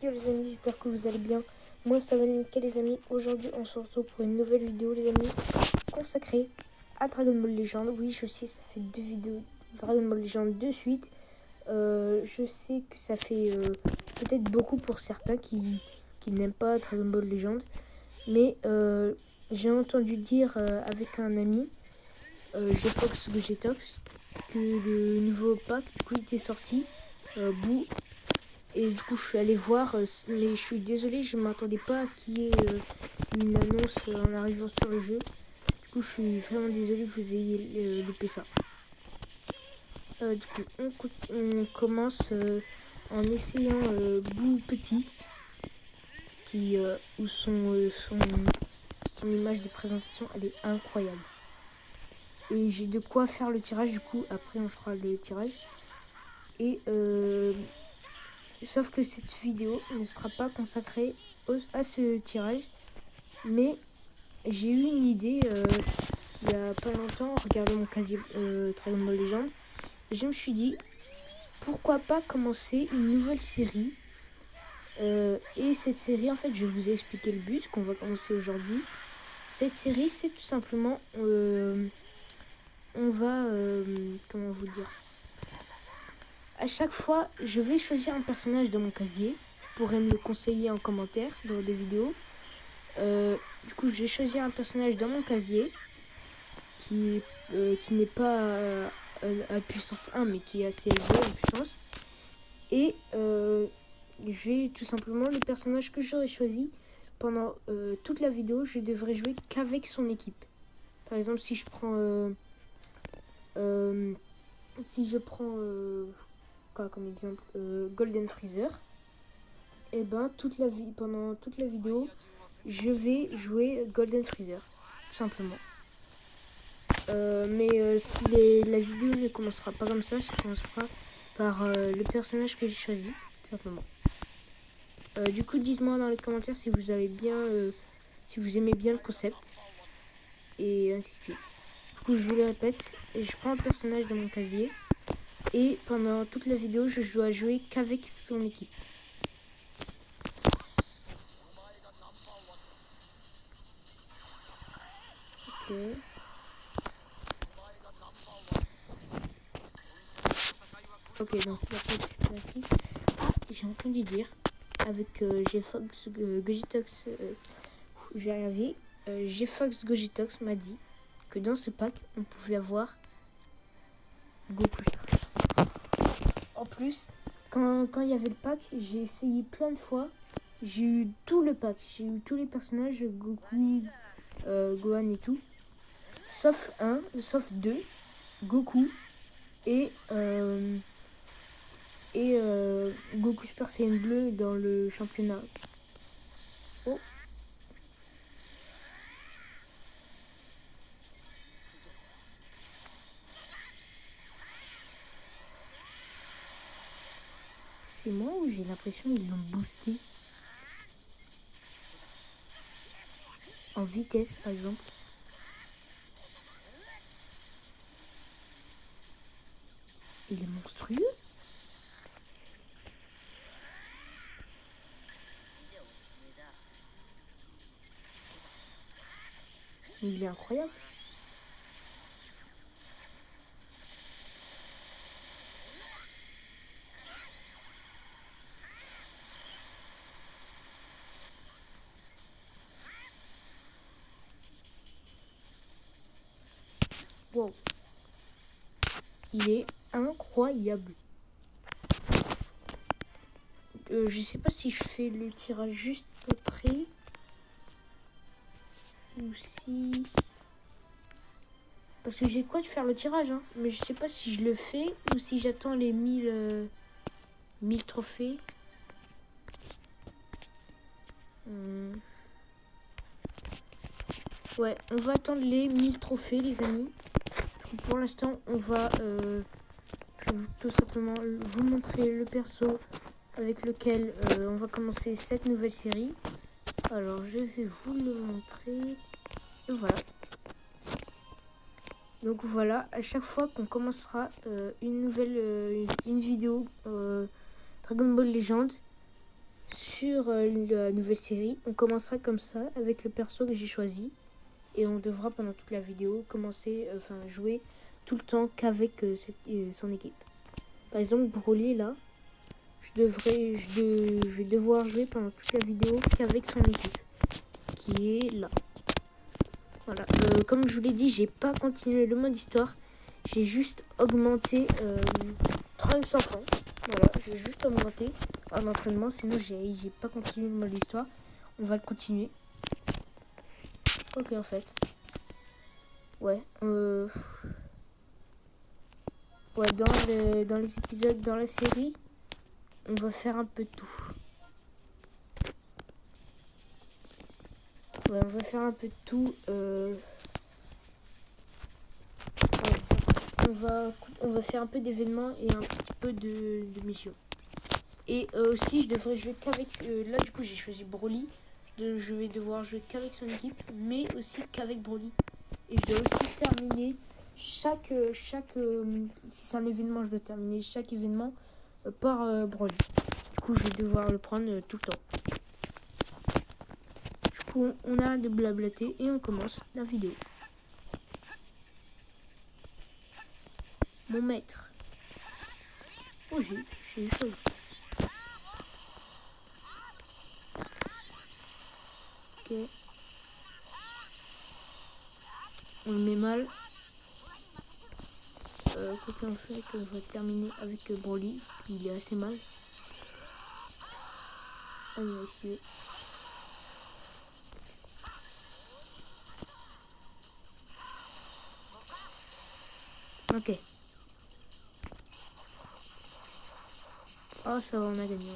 Yo les amis, j'espère que vous allez bien. Moi ça va nickel les amis. Aujourd'hui on se retrouve pour une nouvelle vidéo les amis, consacrée à Dragon Ball Legend. Oui je sais, ça fait 2 vidéos Dragon Ball Legend de suite. Je sais que ça fait peut-être beaucoup pour certains qui n'aiment pas Dragon Ball Legend. Mais j'ai entendu dire avec un ami, GFox Gogetox, que le nouveau pack du coup était sorti, Boo. Et du coup, je suis allée voir, mais je suis désolée, je ne m'attendais pas à ce qu'il y ait une annonce en arrivant sur le jeu. Du coup, je suis vraiment désolée que vous ayez loupé ça. Du coup, on commence en essayant Boo Petit, où son image de présentation, elle est incroyable. Et j'ai de quoi faire le tirage, du coup, après on fera le tirage. Et sauf que cette vidéo ne sera pas consacrée à ce tirage. Mais j'ai eu une idée il y a pas longtemps en regardant mon casier Dragon Ball Legend. Et je me suis dit, pourquoi pas commencer une nouvelle série. Et cette série, en fait, je vais vous expliquer le but qu'on va commencer aujourd'hui. Cette série, c'est tout simplement, on va, comment vous dire, à chaque fois, je vais choisir un personnage dans mon casier. Vous pourrez me le conseiller en commentaire dans des vidéos. Du coup, j'ai choisi un personnage dans mon casier qui n'est pas à puissance 1, mais qui est assez élevé en puissance. Et j'ai tout simplement le personnage que j'aurais choisi pendant toute la vidéo. Je devrais jouer qu'avec son équipe. Par exemple, si je prends quoi comme exemple, Golden Freezer, et ben pendant toute la vidéo, je vais jouer Golden Freezer, tout simplement. Mais la vidéo ne commencera pas comme ça commencera par le personnage que j'ai choisi, tout simplement. Du coup, dites-moi dans les commentaires si vous avez bien, si vous aimez bien le concept, et ainsi de suite. Du coup, je vous le répète, je prends un personnage dans mon casier, et pendant toute la vidéo, je dois jouer qu'avec son équipe. Ok. Ok, donc la petite. Ah, j'ai entendu dire avec GFox Gogetox, j'ai arrivé. GFox Gogetox m'a dit que dans ce pack, on pouvait avoir Goku. En plus, quand il y avait le pack, j'ai essayé plein de fois. J'ai eu tout le pack. J'ai eu tous les personnages, Goku, Gohan et tout. Sauf deux, Goku et Goku Super Saiyan Bleu dans le championnat. Oh. C'est moi ou j'ai l'impression qu'ils l'ont boosté en vitesse par exemple. Il est monstrueux. Mais il est incroyable. Wow. Il est incroyable. Je sais pas si je fais le tirage juste après ou si... Parce que j'ai quoi de faire le tirage, hein. Mais je sais pas si je le fais ou si j'attends les 1000 trophées. Ouais, on va attendre les 1000 trophées, les amis. Pour l'instant, on va... je vais tout simplement vous montrer le perso avec lequel on va commencer cette nouvelle série. Alors, je vais vous le montrer. Et voilà. Donc voilà, à chaque fois qu'on commencera une vidéo Dragon Ball Legend, sur la nouvelle série. On commencera comme ça avec le perso que j'ai choisi. Et on devra pendant toute la vidéo commencer, jouer tout le temps qu'avec son équipe. Par exemple, Broly là, je vais devoir jouer pendant toute la vidéo qu'avec son équipe, qui est là. Voilà. Comme je vous l'ai dit, j'ai pas continué le mode histoire. J'ai juste augmenté Trunks enfant. Voilà, j'ai juste augmenté en entraînement. Sinon, j'ai pas continué le mode histoire. On va le continuer. Ok, en fait. Ouais. Ouais, dans les épisodes, dans la série, on va faire un peu de tout. Ouais, on va faire un peu de tout. On va faire un peu d'événements et un petit peu de missions. Et aussi, je devrais jouer qu'avec... là, du coup, j'ai choisi Broly. Je vais devoir jouer qu'avec son équipe, mais aussi qu'avec Broly. Et je dois aussi terminer si c'est un événement, je dois terminer chaque événement par Broly. Du coup, je vais devoir le prendre tout le temps. Du coup, on arrête de blablater et on commence la vidéo. Mon maître. Oh, j'ai eu chaud. Ok. On le met mal. Quoi qu'on fait, on va terminer avec Broly. Il est assez mal. Ah, il va essayer. Ok. Oh, ça va, on a gagné,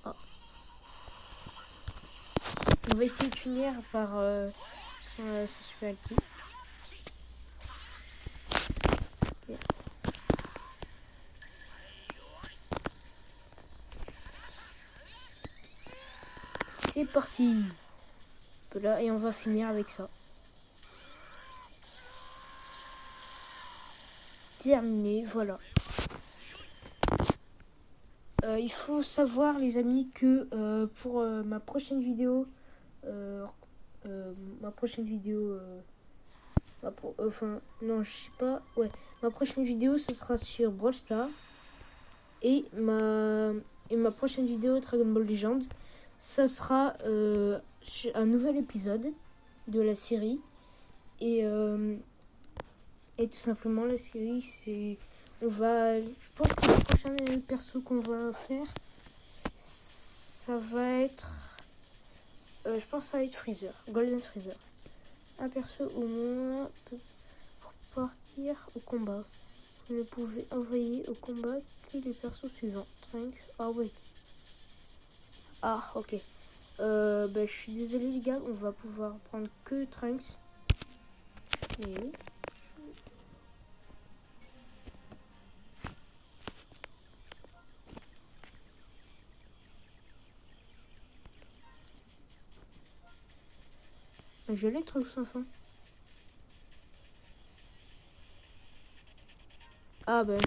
Oh. On va essayer de finir par son super ulti. Ok. C'est parti. Là, et on va finir avec ça. Terminé, voilà. Il faut savoir, les amis, que pour ma prochaine vidéo, ma prochaine vidéo, non, je sais pas, ouais, ma prochaine vidéo, ce sera sur Brawl Stars et ma prochaine vidéo Dragon Ball Legends, ça sera un nouvel épisode de la série et tout simplement la série, c'est je pense que le prochain perso qu'on va faire, ça va être je pense que ça va être Freezer, Golden Freezer. Un perso au moins peut partir au combat. Vous ne pouvez envoyer au combat que les persos suivants. Trunks. Ah oui. Ah ok. Je suis désolé les gars, on va pouvoir prendre que Trunks. Mais oui. Je l'ai Trunks enfant. Ah ben.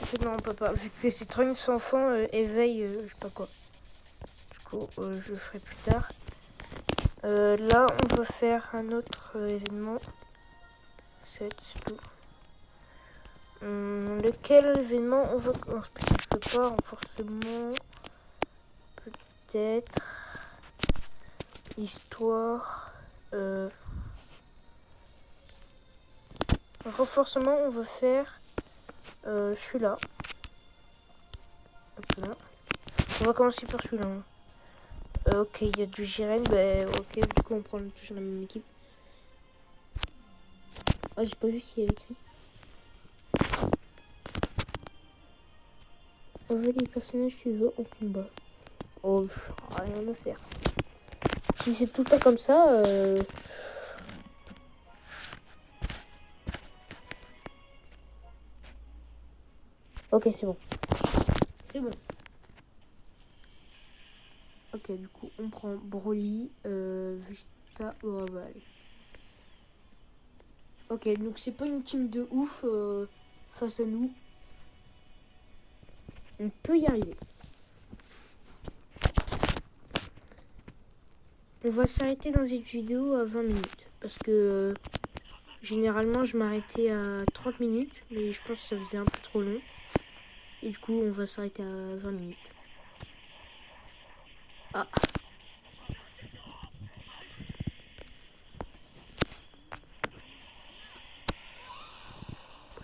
En fait non on peut pas. Vu que c'est Trunks enfant, éveille, je sais pas quoi. Du coup je le ferai plus tard. Là on va faire un autre événement. C'est tout. Lequel événement on va en spécifique pas, renforcement, peut-être histoire, renforcement on va faire celui-là. Là. On va commencer par celui-là. Ok, il y a du Jiren, ok, du coup on prend toujours la même équipe. Ah, j'ai pas vu ce qu'il y avait écrit. Envoie les personnages suivants au combat. Oh, rien à faire. Si c'est tout le temps comme ça, ok, c'est bon. C'est bon. Ok, du coup, on prend Broly, Vegeta, oh, bah, allez. Ok, donc c'est pas une team de ouf face à nous. On peut y arriver. On va s'arrêter dans cette vidéo à 20 minutes. Parce que généralement je m'arrêtais à 30 minutes. Mais je pense que ça faisait un peu trop long. Et du coup on va s'arrêter à 20 minutes. Ah.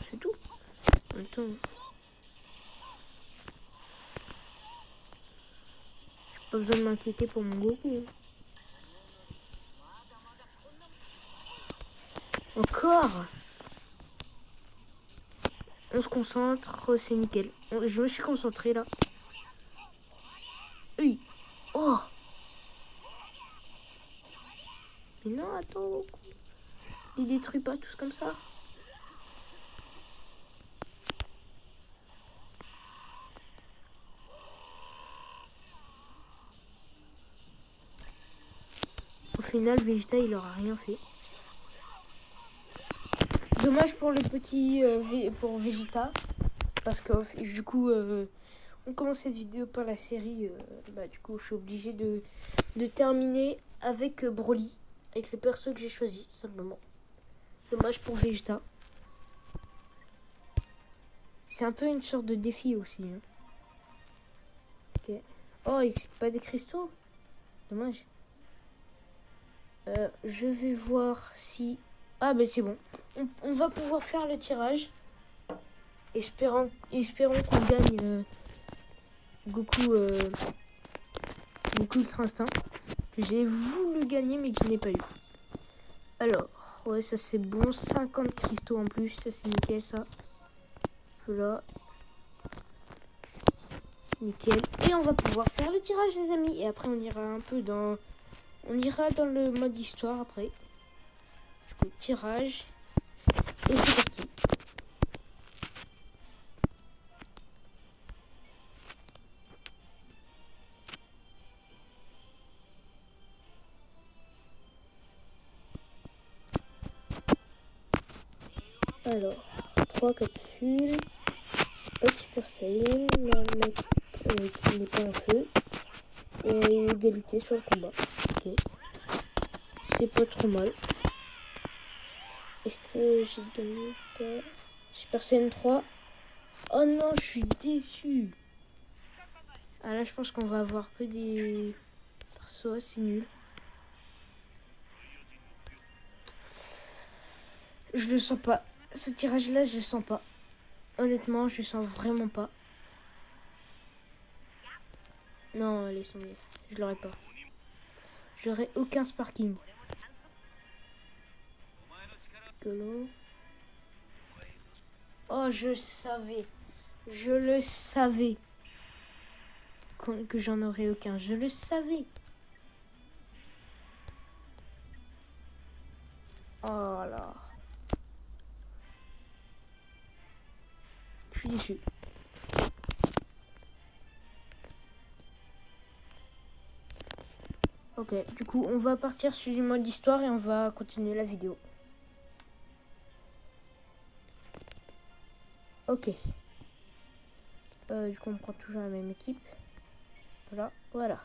C'est tout. Attends. J'ai pas besoin de m'inquiéter pour mon Goku. Encore. On se concentre, c'est nickel. Je me suis concentré là. Oui. Oh. Mais non, attends. Il détruit pas tous comme ça. Au final, Vegeta, il aura rien fait. Dommage pour le petit pour Vegeta. Parce que du coup, on commence cette vidéo par la série. Du coup, je suis obligée de terminer avec Broly. Avec le perso que j'ai choisi, tout simplement. Dommage pour Vegeta. C'est un peu une sorte de défi aussi. Hein. Ok. Oh, il cite pas des cristaux. Dommage. Je vais voir si... Ah, ben c'est bon. On va pouvoir faire le tirage. Espérons qu'on gagne Goku Ultra Instinct. Que j'ai voulu gagner, mais que je n'ai pas eu. Alors, ouais, ça c'est bon. 50 cristaux en plus. Ça, c'est nickel, ça. Voilà. Nickel. Et on va pouvoir faire le tirage, les amis. Et après, on ira un peu dans... On ira dans le mode histoire après. Du coup, tirage. Et c'est parti. Alors, 3 capsules. Pas de Super Saiyan. Un mec qui n'est pas en feu. Et égalité sur le combat. Ok. C'est pas trop mal. Est-ce que j'ai gagné pas Super Saiyan 3. Oh non, je suis déçu. Ah là, je pense qu'on va avoir que des persos assez nuls. Je le sens pas. Ce tirage-là, je le sens pas. Honnêtement, je le sens vraiment pas. Non, laisse tomber. Je l'aurais pas. J'aurais aucun sparking. Golo. Oh, je savais. Je le savais. Que j'en aurais aucun. Je le savais. Oh là. Je suis déçu. Ok, du coup, on va partir sur le mode histoire et on va continuer la vidéo. Ok. Du coup, on prend toujours la même équipe. Voilà, voilà.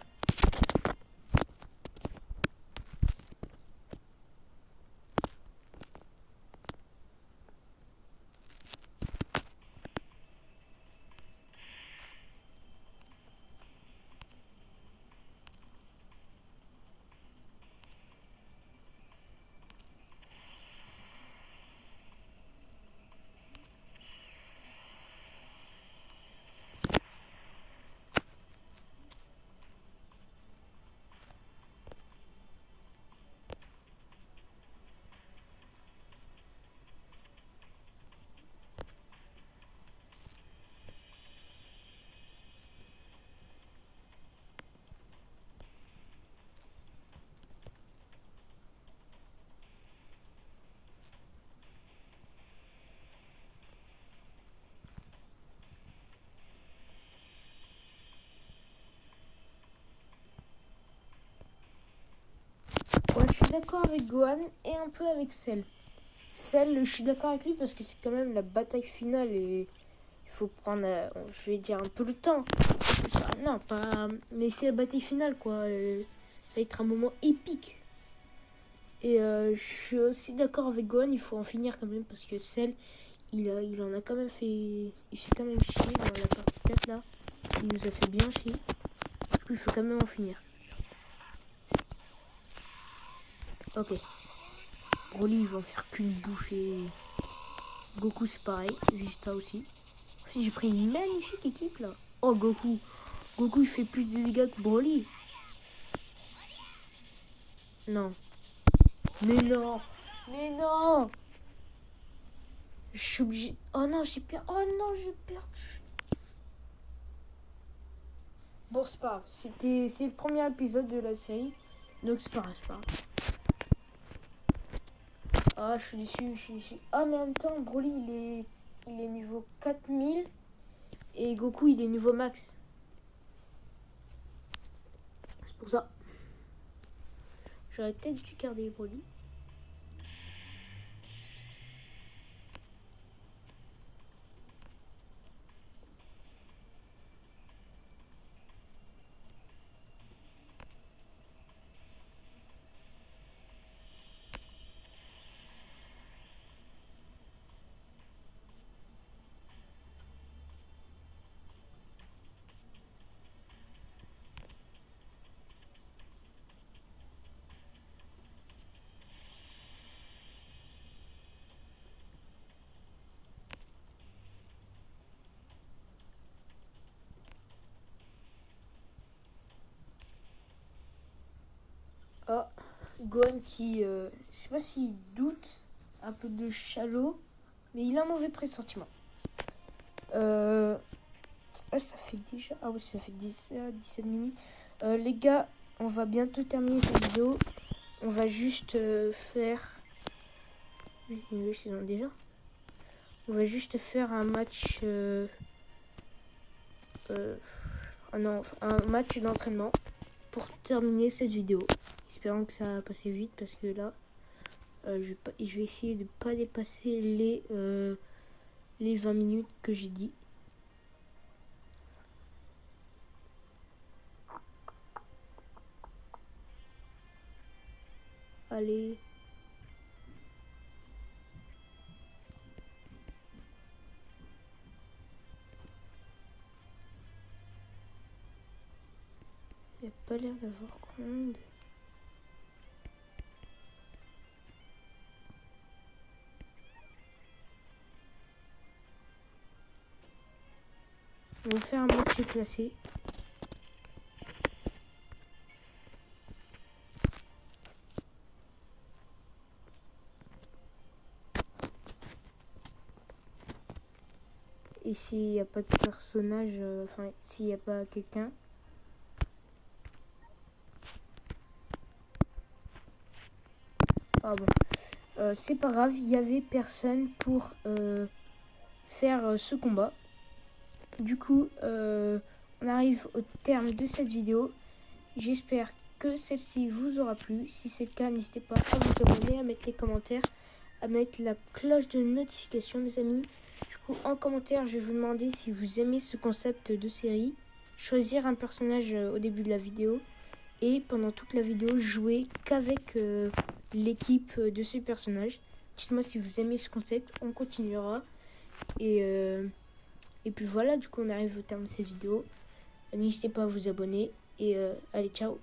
Ouais, je suis d'accord avec Gohan et un peu avec Cell. Celle, je suis d'accord avec lui parce que c'est quand même la bataille finale et il faut prendre, je vais dire, un peu le temps. Non, pas. Mais c'est la bataille finale, quoi. Ça va être un moment épique. Et je suis aussi d'accord avec Gohan, il faut en finir quand même parce que Cell, il en a quand même fait. Il fait quand même chier dans la partie 4 là. Il nous a fait bien chier. Du coup, il faut quand même en finir. Ok. Broly, il va en faire qu'une bouchée. Goku, c'est pareil. Vista aussi. J'ai pris une magnifique équipe là. Oh, Goku. Goku, il fait plus de dégâts que Broly. Non. Mais non. Mais non. Je suis obligé. Oh non, j'ai perdu. Oh non, j'ai perdu. Bon, c'est pas grave. C'est le premier épisode de la série. Donc c'est pas grave, c'est pas grave. Ah, je suis déçu, je suis déçu. Ah, mais en même temps, Broly, il est niveau 4000. Et Goku, il est niveau max. C'est pour ça. J'aurais peut-être dû garder Broly. Ah, Gohan qui, je sais pas s'il doute un peu de Chalot, mais il a un mauvais pressentiment. Ça fait déjà, ah oui, ça fait 17 minutes. Les gars, on va bientôt terminer cette vidéo. On va juste faire, déjà. On va juste faire un match, non, un match d'entraînement pour terminer cette vidéo. Espérons que ça va passer vite parce que là, je vais essayer de ne pas dépasser les 20 minutes que j'ai dit. Allez. Il n'y a pas l'air d'avoir grand monde. On va faire un match classé. Et s'il n'y a pas de personnage, enfin, s'il n'y a pas quelqu'un. Ah bon. C'est pas grave, il n'y avait personne pour faire ce combat. Du coup, on arrive au terme de cette vidéo. J'espère que celle-ci vous aura plu. Si c'est le cas, n'hésitez pas à vous abonner, à mettre les commentaires, à mettre la cloche de notification, mes amis. Du coup, en commentaire, je vais vous demander si vous aimez ce concept de série. Choisir un personnage au début de la vidéo. Et pendant toute la vidéo, jouer qu'avec l'équipe de ce personnage. Dites-moi si vous aimez ce concept, on continuera. Et puis voilà, du coup on arrive au terme de cette vidéo. N'hésitez pas à vous abonner et allez, ciao.